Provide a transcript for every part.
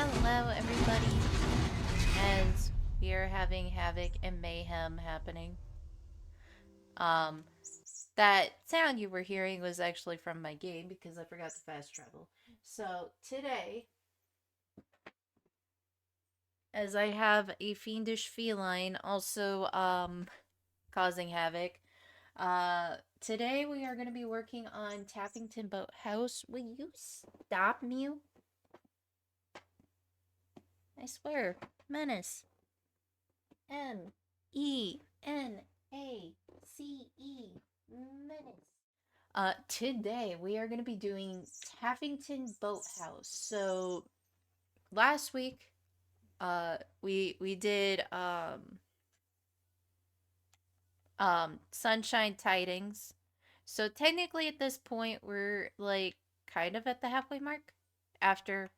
Hello, everybody, as we are having havoc and mayhem happening. Um, that sound you were hearing was actually from my game because I forgot to fast travel. So today, as I have a fiendish feline also causing havoc, today we are going to be working on Taffington Boathouse. Will you stop, Mew? I swear, menace. Menace. Menace. Today we are going to be doing Taffington Boathouse. So last week, we did Sunshine Tidings. So technically at this point we're like kind of at the halfway mark after.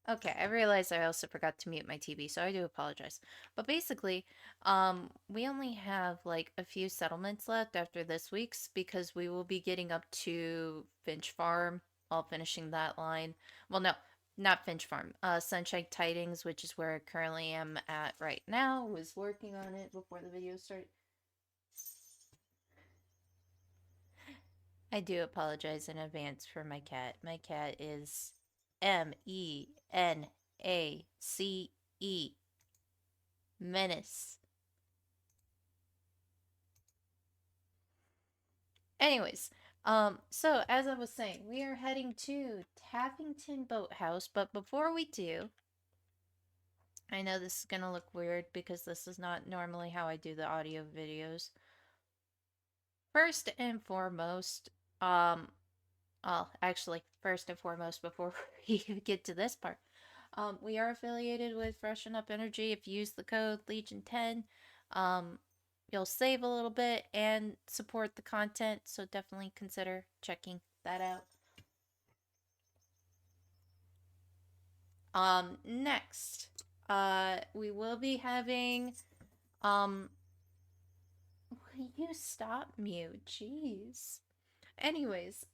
Okay, I realized I also forgot to mute my TV, so I do apologize. But basically, we only have like a few settlements left after this week's because we will be getting up to Finch Farm while finishing that line. Well, no, not Finch Farm. Sunshine Tidings, which is where I currently am at right now. Was working on it before the video started. I do apologize in advance for my cat. My cat is Menace. Menace. Anyways, so as I was saying, we are heading to Taffington Boathouse, but before we do, I know this is gonna look weird because this is not normally how I do the audio videos. First and foremost, actually, first and foremost, before we get to this part, we are affiliated with Freshen Up Energy. If you use the code Legion10, um, you'll save a little bit and support the content, so definitely consider checking that out. Next, we will be having, um, will you stop, Mew? Jeez. Anyways,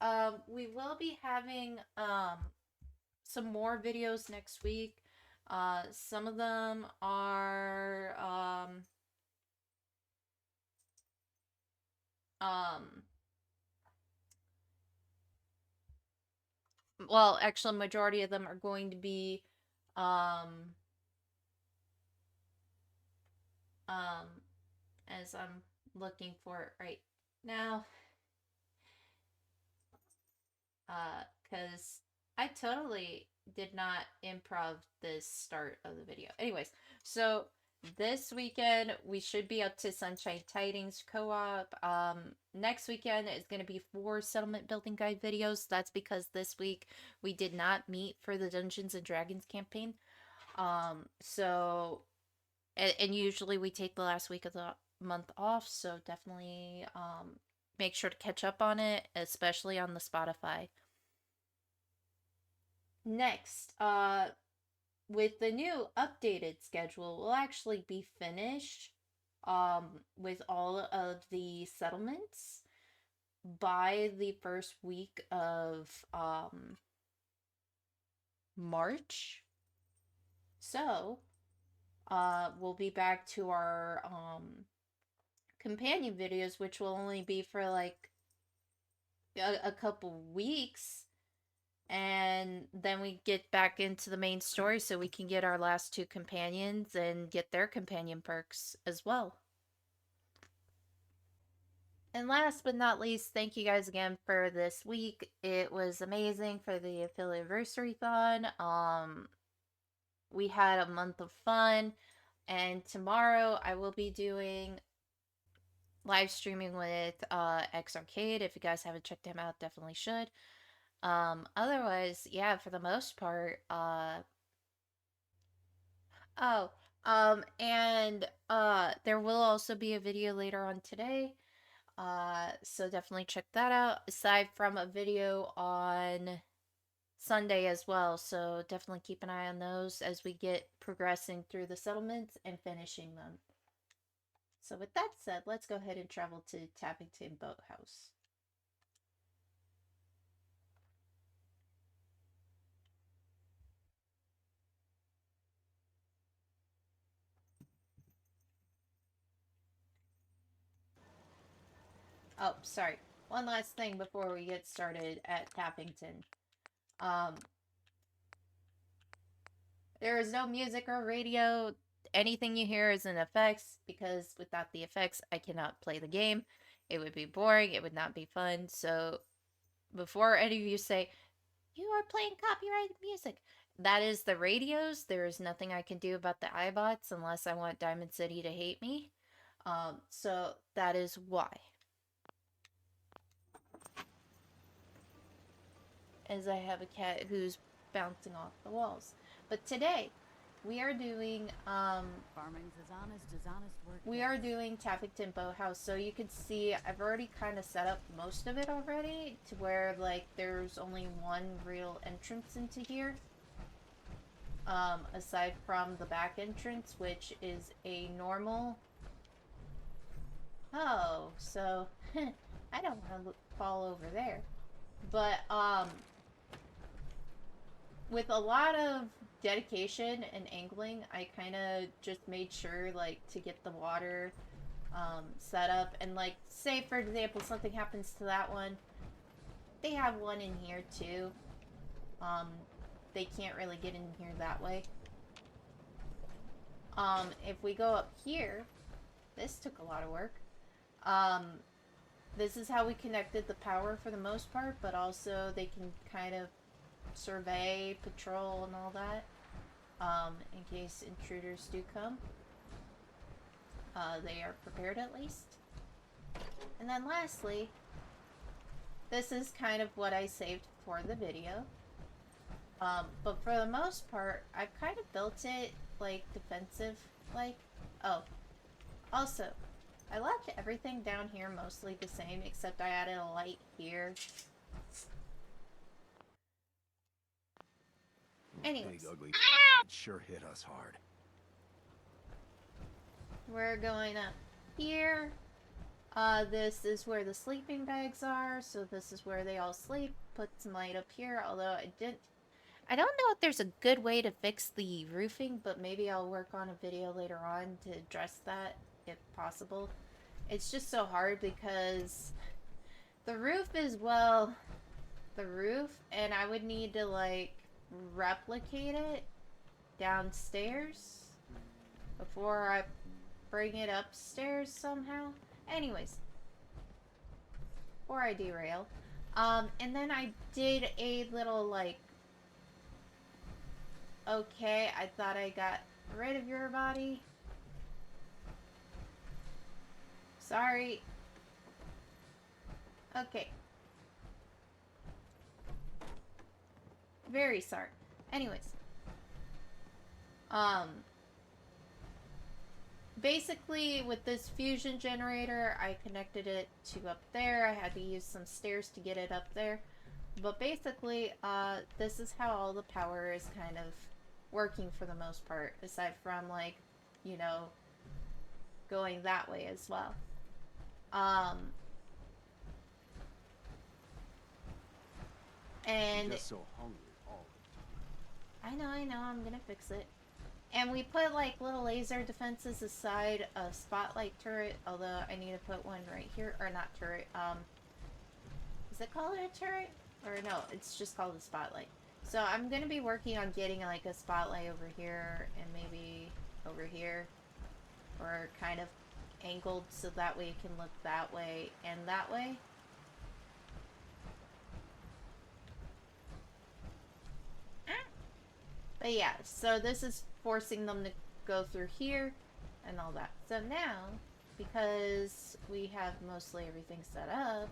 we will be having, some more videos next week. Some of them are, um, well, actually, majority of them are going to be, um, um, as I'm looking for it right now, because I totally did not improv this start of the video. Anyways, so this weekend we should be up to Sunshine Tidings co-op. Next weekend is going to be 4 settlement building guide videos. That's because this week we did not meet for the Dungeons and Dragons campaign. So and usually we take the last week of the month off, so definitely make sure to catch up on it, especially on the Spotify. Next, with the new updated schedule, we'll actually be finished with all of the settlements by the first week of March. So, we'll be back to our companion videos, which will only be for like a couple weeks, and then we get back into the main story so we can get our last 2 companions and get their companion perks as well. And last but not least, thank you guys again for this week. It was amazing for the affiliate-versary-thon. We had a month of fun, and tomorrow I will be doing live streaming with X Arcade. If you guys haven't checked him out, definitely should. Otherwise, yeah, for the most part, oh, and there will also be a video later on today. So definitely check that out, aside from a video on Sunday as well. So definitely keep an eye on those as we get progressing through the settlements and finishing them. So with that said, let's go ahead and travel to Tappington Boathouse. Oh, sorry. One last thing before we get started at Tappington. Um, there is no music or radio. Anything you hear is in effects, because without the effects, I cannot play the game. It would be boring. It would not be fun. So, before any of you say, you are playing copyrighted music, that is the radios. There is nothing I can do about the iBots unless I want Diamond City to hate me. So that is why. As I have a cat who's bouncing off the walls. But today, we are doing farming's as honest work. we are doing Taffington Boathouse. So you can see I've already kind of set up most of it already to where like there's only one real entrance into here. Aside from the back entrance, which is a normal. Oh, so I don't want to fall over there. But with a lot of dedication and angling, I kind of just made sure like to get the water set up, and like say for example something happens to that one, they have one in here too. They can't really get in here that way. If we go up here, this took a lot of work. This is how we connected the power for the most part, but also they can kind of survey, patrol, and all that, in case intruders do come. They are prepared at least. And then lastly, this is kind of what I saved for the video. But for the most part, I've kind of built it like defensive, like. Oh, also, I left everything down here mostly the same, except I added a light here. Anyways, big ugly sure hit us hard. we're going up here. This is where the sleeping bags are, so this is where they all sleep. Put some light up here, although I don't know if there's a good way to fix the roofing, but maybe I'll work on a video later on to address that, if possible. It's just so hard because the roof is, well, the roof, and I would need to, like, replicate it downstairs before I bring it upstairs somehow. Anyways, or I derail. And then I did a little, like, okay, I thought I got rid of your body. Sorry. Okay. Very sorry. Anyways. Basically, with this fusion generator, I connected it to up there. I had to use some stairs to get it up there. But basically, this is how all the power is kind of working for the most part, aside from, like, you know, going that way as well. And I'm just so hungry all the time. I know, I'm gonna fix it. And we put like little laser defenses aside a spotlight turret, although I need to put one right here, or not turret, is it called a turret? Or no, it's just called a spotlight. So I'm gonna be working on getting like a spotlight over here and maybe over here, or kind of angled so that way it can look that way and that way. But yeah, so this is forcing them to go through here and all that. So now, because we have mostly everything set up,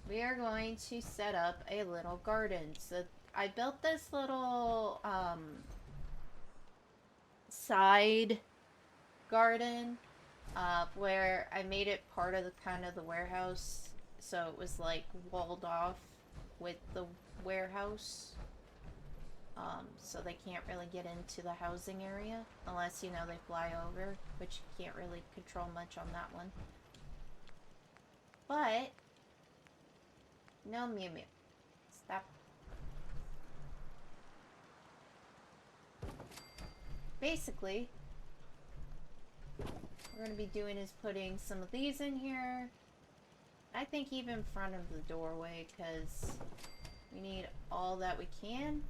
we are going to set up a little garden. So I built this little side garden where I made it part of the kind of the warehouse, so it was like walled off with the warehouse. So they can't really get into the housing area unless, you know, they fly over, which you can't really control much on that one. But no, Mew Mew, stop. Basically, what we're going to be doing is putting some of these in here. I think even front of the doorway, because we need all that we can.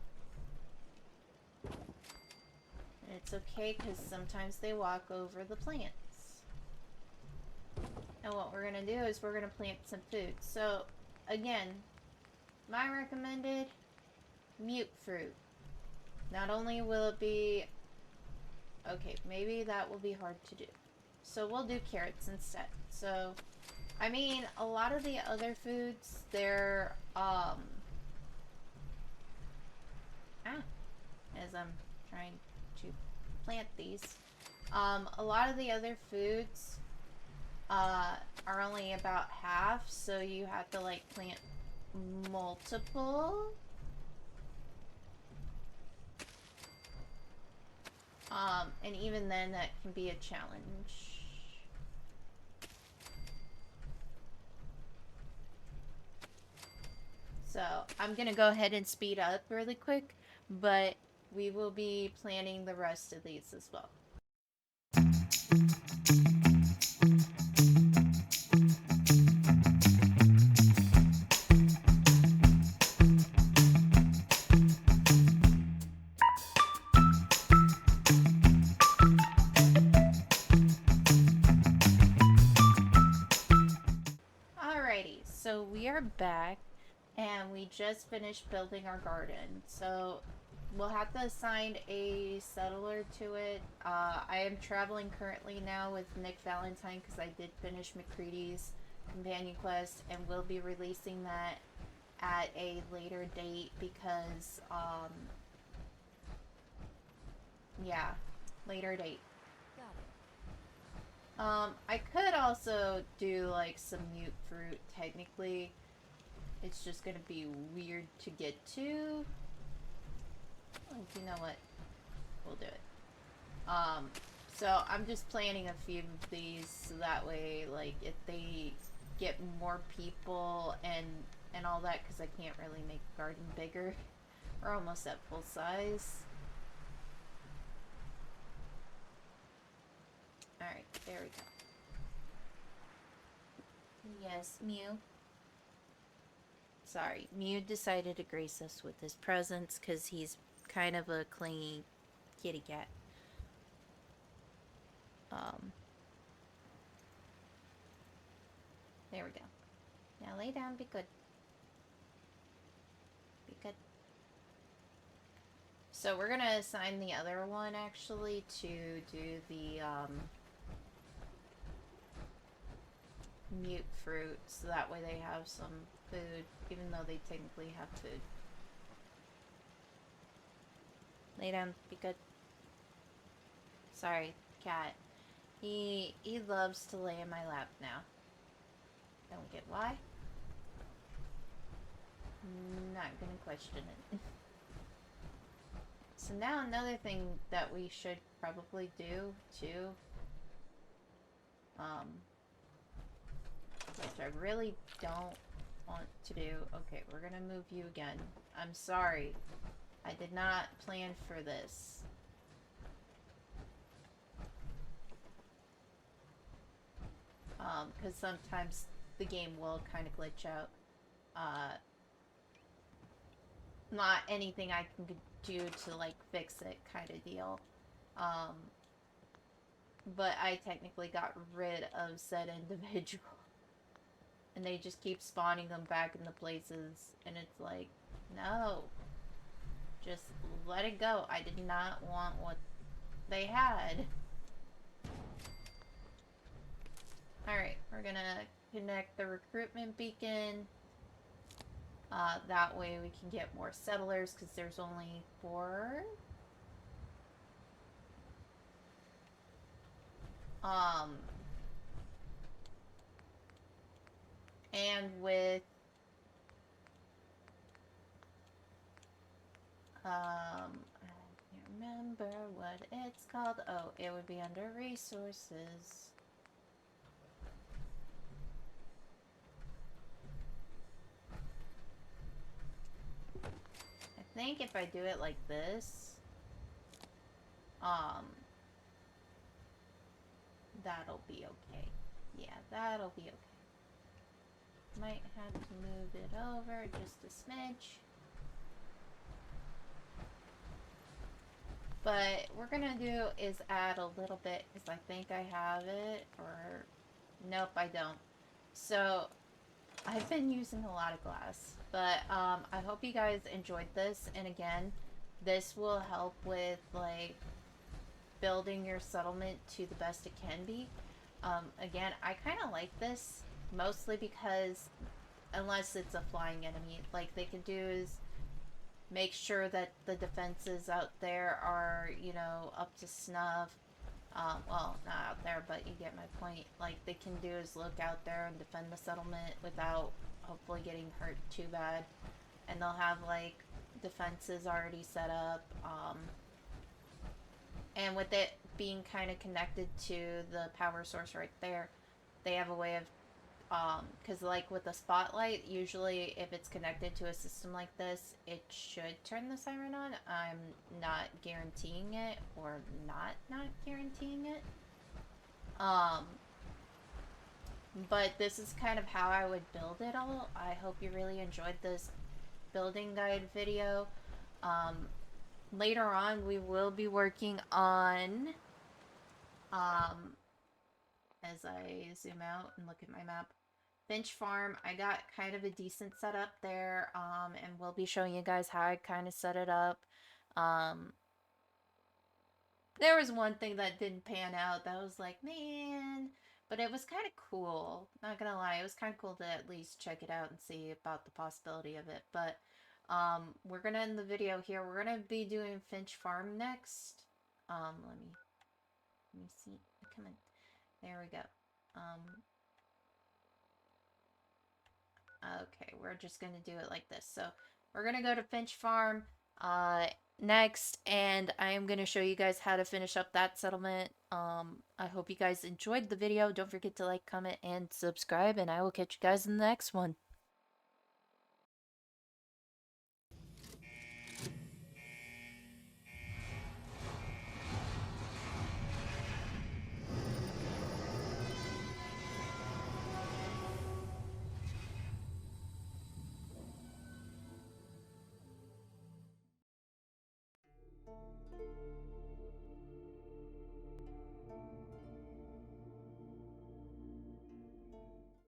And it's okay, because sometimes they walk over the plants. And what we're going to do is we're going to plant some food. So, again, my recommended mute fruit. Not only will it be... Okay, maybe that will be hard to do. So we'll do carrots instead. So, I mean, a lot of the other foods, they're, as I'm trying to plant these. A lot of the other foods, are only about half, so you have to, like, plant multiple. And even then, that can be a challenge. So, I'm gonna go ahead and speed up really quick, but we will be planning the rest of these as well. Alrighty, so we are back, and we just finished building our garden. So we'll have to assign a settler to it. I am traveling currently now with Nick Valentine because I did finish McCready's companion quest, and we'll be releasing that at a later date because, yeah, later date. I could also do, like, some mute fruit, technically. It's just gonna be weird to get to. Oh, you know what? We'll do it. So I'm just planning a few of these so that way, like, if they get more people and all that, because I can't really make the garden bigger. We're almost at full size. Alright, there we go. Yes, Mew. Sorry, Mew decided to grace us with his presence because he's kind of a clingy kitty cat. There we go. Now lay down, be good. Be good. So we're gonna assign the other one, actually, to do the, mute fruit, so that way they have some food, even though they technically have food. Lay down, be good. Sorry, cat. He loves to lay in my lap now. Don't get why. Not gonna question it. So now another thing that we should probably do, too, which I really don't want to do. Okay, we're gonna move you again. I'm sorry. I did not plan for this. Because sometimes the game will kind of glitch out. Not anything I can do to, like, fix it kind of deal. But I technically got rid of said individual. And they just keep spawning them back in the places. And it's like, no. Just let it go. I did not want what they had. Alright, we're gonna connect the recruitment beacon. That way we can get more settlers, because there's only 4. And with, I can't remember what it's called. Oh, it would be under resources. I think if I do it like this, that'll be okay. Yeah, that'll be okay. Might have to move it over just a smidge. But we're gonna do is add a little bit, because I think I have it, or nope, I don't. So I've been using a lot of glass, but I hope you guys enjoyed this. And again, this will help with like building your settlement to the best it can be. Again, I kind of like this mostly because unless it's a flying enemy, like they can do is make sure that the defenses out there are, you know, up to snuff. Well, not out there, but you get my point. Like, they can do is look out there and defend the settlement without hopefully getting hurt too bad. And they'll have, like, defenses already set up. And with it being kind of connected to the power source right there, they have a way of because like with the spotlight, usually if it's connected to a system like this, it should turn the siren on. I'm not guaranteeing it, or not guaranteeing it. Um, but this is kind of how I would build it all. I hope you really enjoyed this building guide video. Later on, we will be working on, as I zoom out and look at my map, Finch Farm. I got kind of a decent setup there, and we'll be showing you guys how I kind of set it up. There was one thing that didn't pan out that was like, man, but it was kind of cool. Not gonna lie, it was kind of cool to at least check it out and see about the possibility of it. But we're gonna end the video here. We're gonna be doing Finch Farm next. Let me see. Come on. There we go. Okay, we're just gonna do it like this. So we're gonna go to Finch Farm next, and I am gonna show you guys how to finish up that settlement. I hope you guys enjoyed the video. Don't forget to like, comment, and subscribe, and I will catch you guys in the next one.